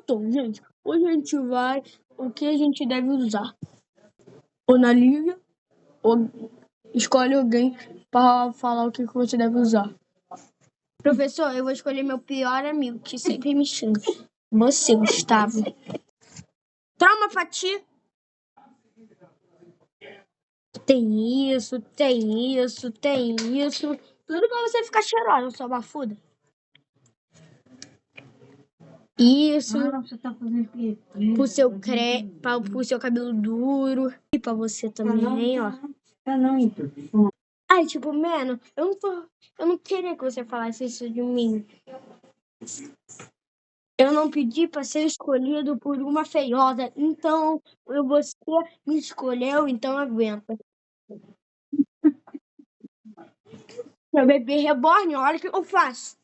Então, gente, hoje a gente vai... O que a gente deve usar? Ou na Lívia, ou escolhe alguém para falar o que você deve usar. Professor, eu vou escolher meu pior amigo, que sempre me xinga. Você, Gustavo. Toma, Fati. Tem isso, tem isso, tem isso. Tudo pra você ficar cheirosa, sua bafuda. Isso. Você tá fazendo quê? Pro seu cabelo duro. E pra você também, ó. Tá não, então. Ai, tipo, mano, eu não queria que você falasse isso de mim. Eu não pedi pra ser escolhido por uma feiosa, então você me escolheu, então aguenta. Meu bebê reborn, olha o que eu faço.